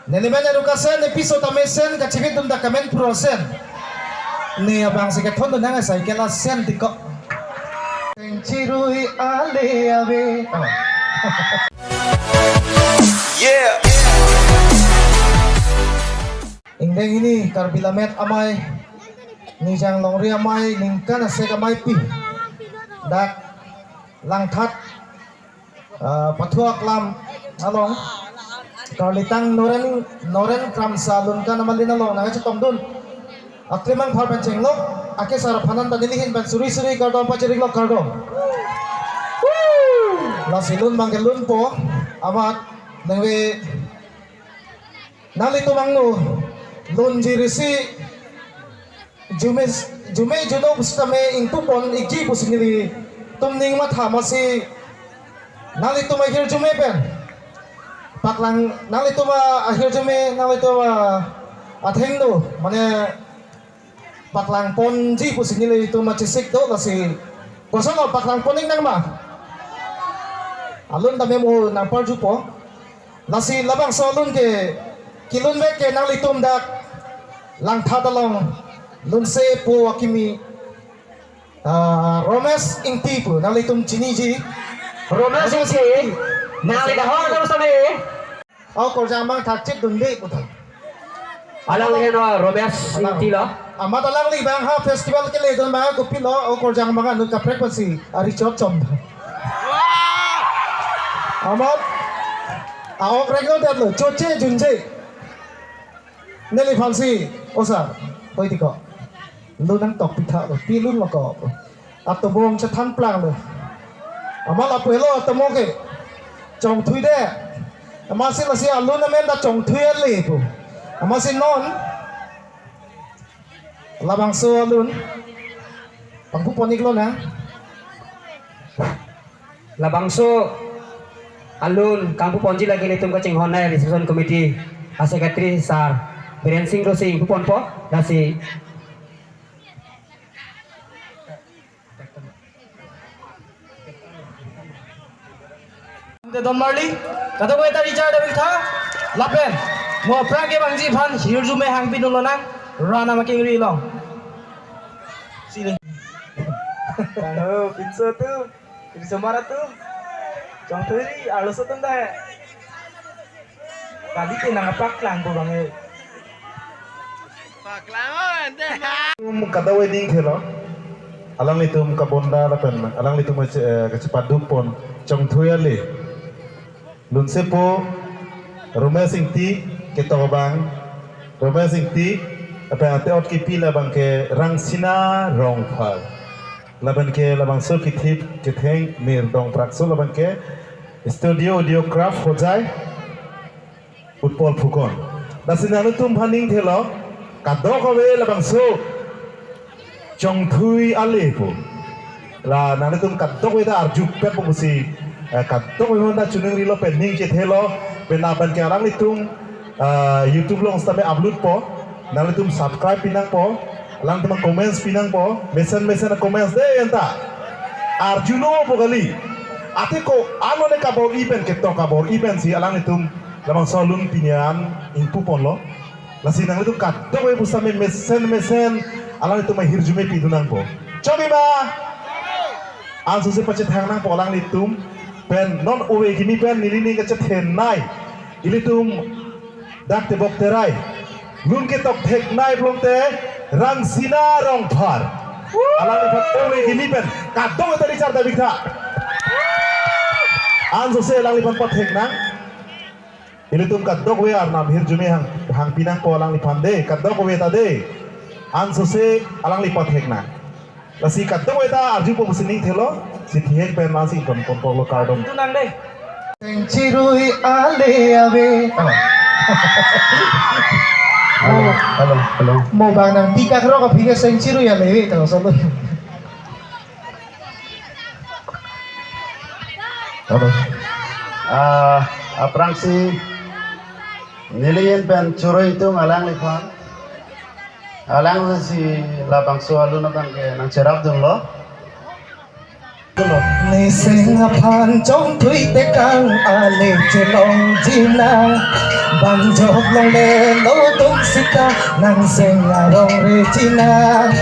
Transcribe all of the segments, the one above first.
Neliman edukasen episode amesen kacikit dum da kamen prosen. Ni abang sikat thon dun nang sai kela sen tiko. Cengcirui ale ave. Yeah. Ingdeng ini karbilamet amai nijang longri amai ningkan asek amai pi dak langthat patuak lam along karlitang noren kram salun kan amalin along nang cikom dun aklimang phar panceng lo ake sarapanan tanilihin pan suri kardom pacirik lo kardom la silun mangelun po amat nangwe nalito mangno lun jirisi jume juno bustame ingtupon igi pusingili tumning matha masi nalito mahir jume pen paklang nalito ma akhir jume nalito ma athengno mane paklang ponji pusingili itu macisik do lasi kosolo paklang poning nang ma alun tame mo nang parjupo lasi labang solun ke kilun be ke nalitum dak lang thadalong lunse po wakimi romes ingti po nalitum chiniji romes ingti nalida ho na sabi au korjamang thakchit dunde po thang alang le no romes ingti lo amat alang li bang ha festival ke le don ma ko pilo au korjang mga nu ka frequency ari chop chom amat awak rego datlo choche junje neli fansi osa tôi thì có luôn đang tọc bị thợ rồi pi luôn mà có atau bom sẽ thắng plan rồi mà là quên lo atau mau cái trồng thui đấy mà xin là xin luôn là men đã trồng thui lì rồi mà xin non là bằng sơ luôn bằng phúc ponik luôn hả là bằng số alun kampung ponji lagi nitum ka cing honai reception committee secretary sar Biren Singh Rosing Pupon po dasi Don Marley kata gue tadi Richard David tha lapen mo prage bangji phan hirju me hang pinun lona rana making ri long sini Kano pinso tu pinso mara tu jong thui alo so tunda hai kali ke nang paklang ko bangai kata wedding thelo alang litum kabonda lapen alang litum kecepat dupon chong thuale lunsepo romes ingti ketobang romes ingti apa ate ot ki pila bang ke rangsina rongphal laban ke labang so kitip kitheng mir dong prakso laban ke studio audiocraft hojai utpol phukon dasinanu tum phaning thelo kadok awe labang so chong thui ale po la nana tum kadok we da arjuk pe po si kadok we honda chunung rilo pending che thelo penaban ke arang litum youtube long stame upload po nana tum subscribe pinang po lang tum comments pinang po mesen comments de enta arjuno po gali ate ko ano ne kabor event ke to kabor event si alang litum labang solun pinyan impu pon lo lasi nang itu kadok we busame mesen alang itu mahir jume pidunang po cobi ba anso se pace thang nang po alang litum pen non owe gini pen nilini kace thenai ilitum dak te bok terai lun ke tok thek nai blong te rang sina rong phar alang itu owe gini pen kadok tadi car da bikha anso se alang lipan pot thek nang ilitum kadok we ar nam hir jume hang pinang po alang lipan de kadok we ta de anso se alang lipat hekna lasi kadok we ta arju po musining thelo si thek pen masi kon lo kardom tunang deh Cengcirui ale ave halo mo bang nang tika kro ka pinga cengcirui ale we ta so halo aprang si nilian pen curoi itu ngalang lipan alang si labang sualu na bang ke nang cerap dun lo Dulu, Ni sing phan trong thui te kang ale che long jina bang jok long le lo tung sita nang sing rong re jina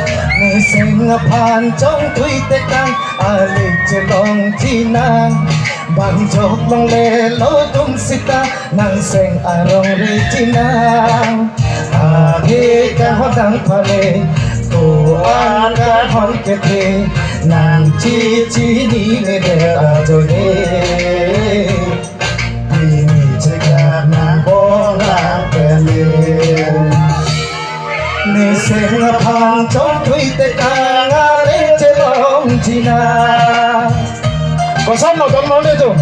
ni sing phan trong thui te kang ale che long jina bang jok long le lo tung sita nang sing rong re jina age ka hodang phale cô an cả hòn kết thề nàng chi chi đi về để ta rồi đi vì chơi cả nàng bỏ nàng bèn liền nề sen phan trong thủy tê ca ngã lên trên lòng chi na có sắp nào trong nó đây rồi